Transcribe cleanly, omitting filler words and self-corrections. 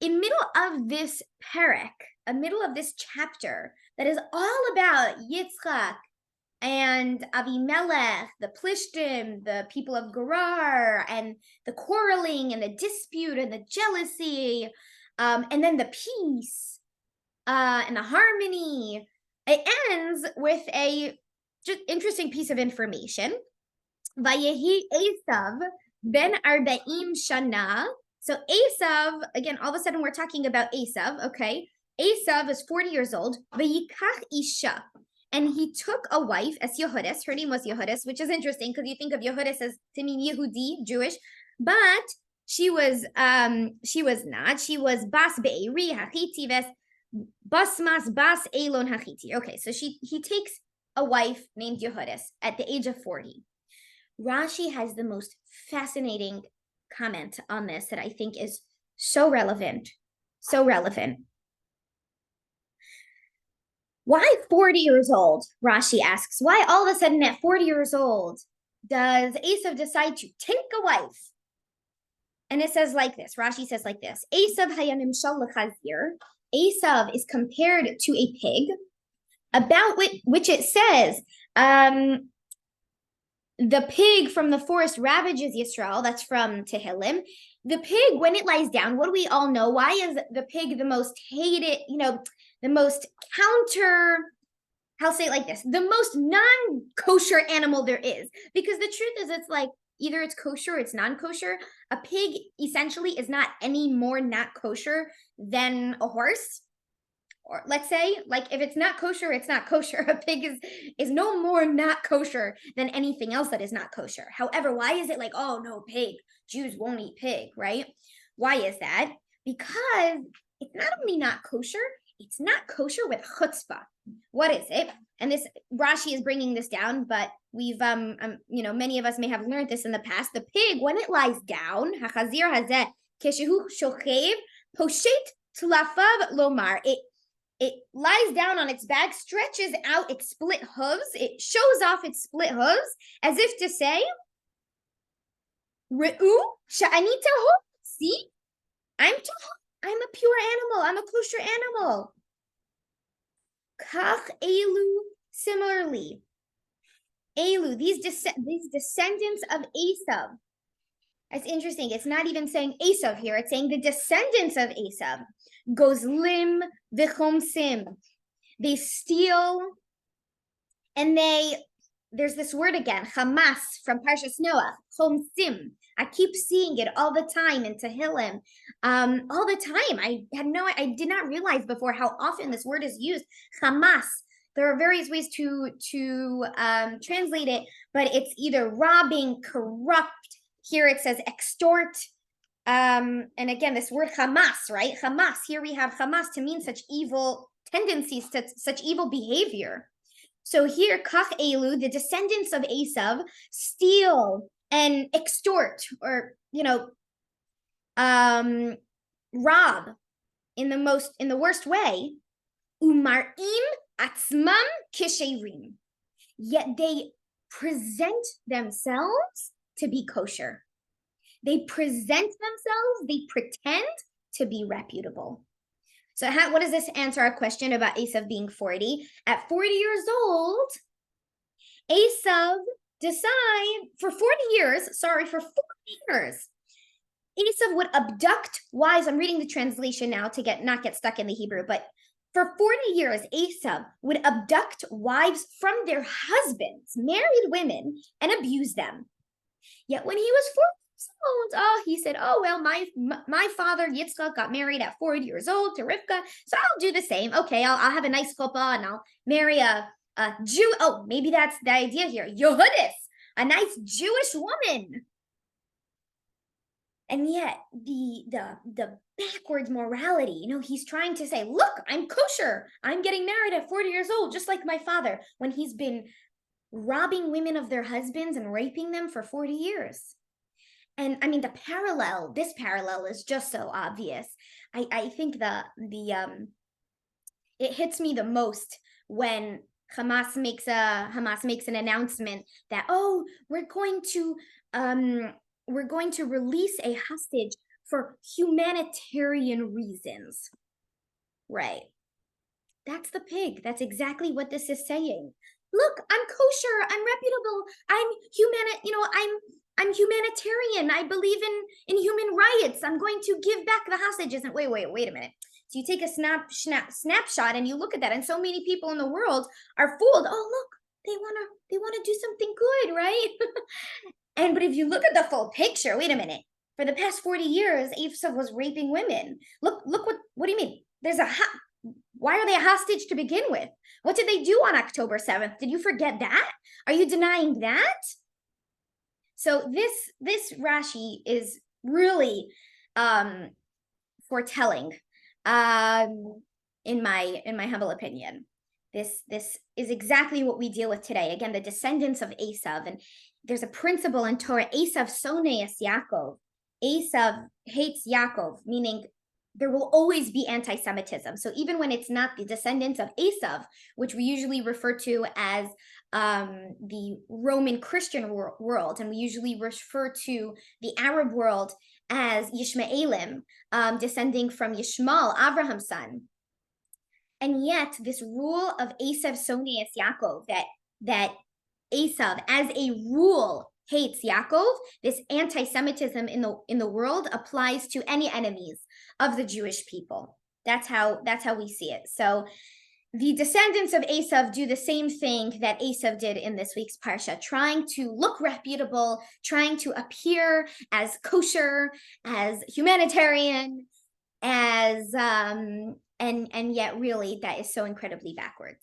in middle of this perek, a middle of this chapter that is all about Yitzchak and Avimelech, the Plishtim, the people of Gerar, and the quarreling and the dispute and the jealousy, and then the peace and the harmony. It ends with a just interesting piece of information. Vayehi Eisav ben Arbaim Shana. So Eisav, again, all of a sudden we're talking about Eisav, okay? Eisav is 40 years old. Vayikach Isha. And he took a wife as Yehudis. Her name was Yehudis, which is interesting because you think of Yehudis as to mean Yehudi, Jewish, but she was not. She was Bas Be'eri Hachiti Ves Basmas Bas Elon Hachiti. Okay, so he takes a wife named Yehudis at the age of 40. Rashi has the most fascinating comment on this that I think is so relevant. So relevant. Why 40 years old? Rashi asks. Why all of a sudden at 40 years old does Eisav decide to take a wife? And it says like this. Rashi says like this. Eisav hayanim shal lechazir. Eisav is compared to a pig, about which it says, the pig from the forest ravages Yisrael. That's from Tehillim. The pig, when it lies down, what do we all know? Why is the pig the most hated, the most I'll say it like this, the most non-kosher animal there is? Because the truth is, it's like, either it's kosher or it's non-kosher. A pig essentially is not any more not kosher than a horse. Or let's say, like, if it's not kosher, it's not kosher. A pig is no more not kosher than anything else that is not kosher. However, why is it like, oh no, pig, Jews won't eat pig, right? Why is that? Because it's not only not kosher, it's not kosher with chutzpah. What is it? And this Rashi is bringing this down, but we've many of us may have learned this in the past. The pig, when it lies down, hachazir hazeh keshehu shochev poshet tlafav lomar, it lies down on its back, stretches out its split hooves. It shows off its split hooves as if to say, Re'u sha'ani tahor. See, I'm a pure animal. I'm a kosher animal. Kach elu, similarly. Elu, these descendants of Eisav. It's interesting. It's not even saying Eisav here. It's saying the descendants of Eisav. Gozlim v'chomsim. They steal, and there's this word again, Hamas from Parshas Noach, chomsim. I keep seeing it all the time in Tehillim, all the time. I did not realize before how often this word is used, Hamas. There are various ways to translate it, but it's either robbing, corrupt. Here it says extort. And again, this word Hamas, right? Hamas, here we have Hamas to mean such evil tendencies, such evil behavior. So here, Kach Elu, the descendants of Eisav, steal and extort, or rob in the worst way. Umarim atzmam kisherim. Yet they present themselves to be kosher. They present themselves, they pretend to be reputable. So what does this answer our question about Eisav being 40? At 40 years old, Eisav decide for 40 years, Eisav would abduct wives. I'm reading the translation now to not get stuck in the Hebrew, but for 40 years, Eisav would abduct wives from their husbands, married women, and abuse them. Yet when he was 40 years old, he said, oh, well, my father, Yitzchak, got married at 40 years old to Rivka, so I'll do the same. Okay, I'll have a nice chuppah, and I'll marry a Jew. Oh, maybe that's the idea here. Yehudis, a nice Jewish woman. And yet the backwards morality, he's trying to say, look, I'm kosher. I'm getting married at 40 years old, just like my father, when he's been robbing women of their husbands and raping them for 40 years. And I mean, this parallel is just so obvious. I think it hits me the most when Hamas makes an announcement that, oh, we're going to release a hostage for humanitarian reasons. Right. That's the pig. That's exactly what this is saying. Look, I'm kosher. I'm reputable. I'm humanitarian. I believe in human rights. I'm going to give back the hostages. And wait a minute. So you take a snapshot and you look at that, and so many people in the world are fooled. Oh, look, they wanna do something good, right? But if you look at the full picture, wait a minute. For the past 40 years, Eisav was raping women. Look what do you mean? Why are they a hostage to begin with? What did they do on October 7th? Did you forget that? Are you denying that? So this Rashi is really foretelling, in my humble opinion. This is exactly what we deal with today. Again, the descendants of Eisav, and there's a principle in Torah: Eisav soneas Yaakov. Eisav hates Yaakov, meaning there will always be anti-Semitism. So even when it's not the descendants of Eisav, which we usually refer to as the Roman Christian world, and we usually refer to the Arab world as Yishmaelim, descending from Yishmael, Abraham's son. And yet this rule of Eisav soneas Yaakov, that Eisav as a rule hates Yaakov, this anti-Semitism in the world applies to any enemies of the Jewish people. That's how we see it. So the descendants of Eisav do the same thing that Eisav did in this week's parsha, trying to look reputable, trying to appear as kosher, as humanitarian, as and yet really that is so incredibly backwards.